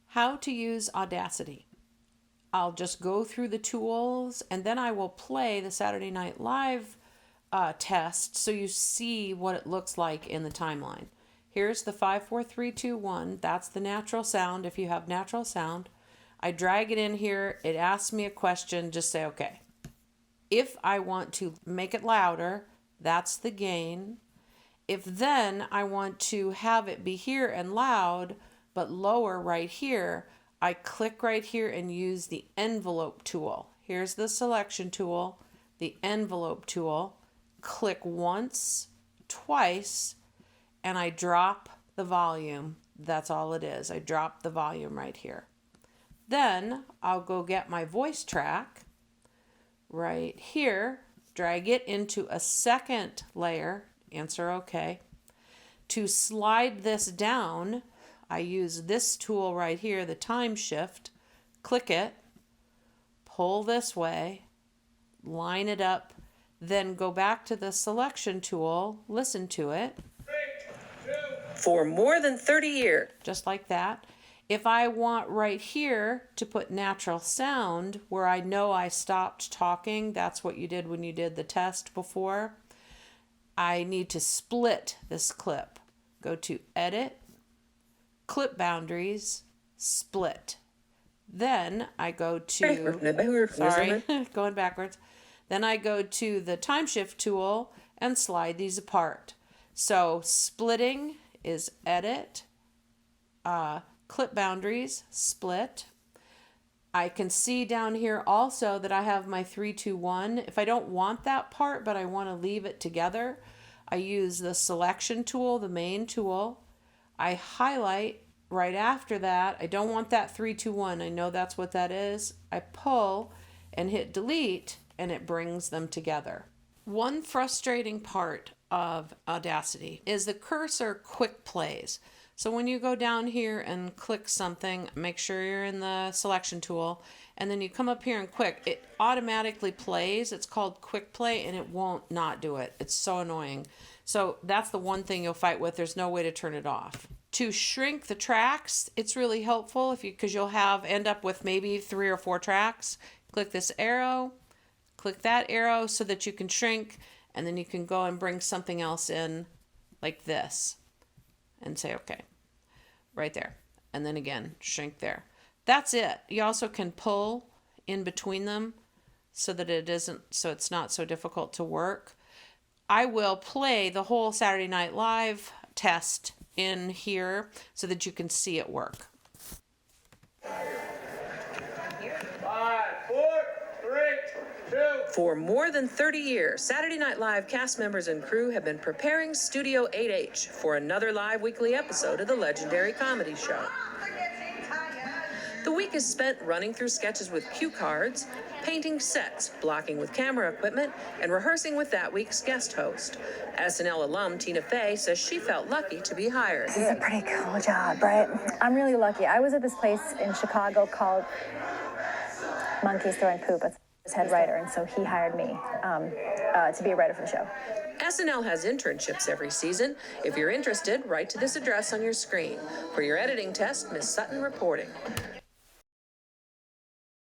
How to use Audacity. I'll just go through the tools and then I will play the Saturday Night Live test so you see what it looks like in the timeline. Here's the 5, 4, 3, 2, 1. That's the natural sound if you have natural sound. I drag it in here. It asks me a question. Just say, okay. If I want to make it louder, that's the gain. If then I want to have it be here and loud, but lower right here, I click right here and use the envelope tool. Here's the selection tool, the envelope tool. Click once, twice, and I drop the volume. That's all it is. I drop the volume right here. Then I'll go get my voice track right here, drag it into a second layer, answer OK. To slide this down, I use this tool right here, the time shift, click it, pull this way, line it up, then go back to the selection tool, listen to it. 3, 2. For more than 30 years. Just like that. If I want right here to put natural sound where I know I stopped talking, that's what you did when you did the test before, I need to split this clip. Go to Edit, Clip Boundaries, Split. Then I go to, sorry, going backwards. Then I go to the time shift tool and slide these apart. So splitting is Edit, Clip Boundaries, Split. I can see down here also that I have my 3, 2, 1. If I don't want that part, but I want to leave it together, I use the selection tool, the main tool. I highlight right after that. I don't want that 3, 2, 1. I know that's what that is. I pull and hit delete and it brings them together. One frustrating part of Audacity is the cursor quick plays. So when you go down here and click something, make sure you're in the selection tool, and then you come up here and quick, it automatically plays. It's called quick play, and it won't not do it. It's so annoying. So that's the one thing you'll fight with. There's no way to turn it off. To shrink the tracks, it's really helpful because you'll end up with maybe 3 or 4 tracks. Click this arrow, click that arrow so that you can shrink, and then you can go and bring something else in like this and say, okay, right there. And then again, shrink there. That's it. You also can pull in between them so that it's not so difficult to work. I will play the whole Saturday Night Live test in here so that you can see it work. 5, 4, 3, 2. For more than 30 years, Saturday Night Live cast members and crew have been preparing Studio 8H for another live weekly episode of the legendary comedy show. The week is spent running through sketches with cue cards, painting sets, blocking with camera equipment, and rehearsing with that week's guest host. SNL alum Tina Fey says she felt lucky to be hired. This is a pretty cool job, right? I'm really lucky. I was at this place in Chicago called Monkeys Throwing Poop. It's his head writer, and so he hired me to be a writer for the show. SNL has internships every season. If you're interested, write to this address on your screen. For your editing test, Ms. Sutton reporting.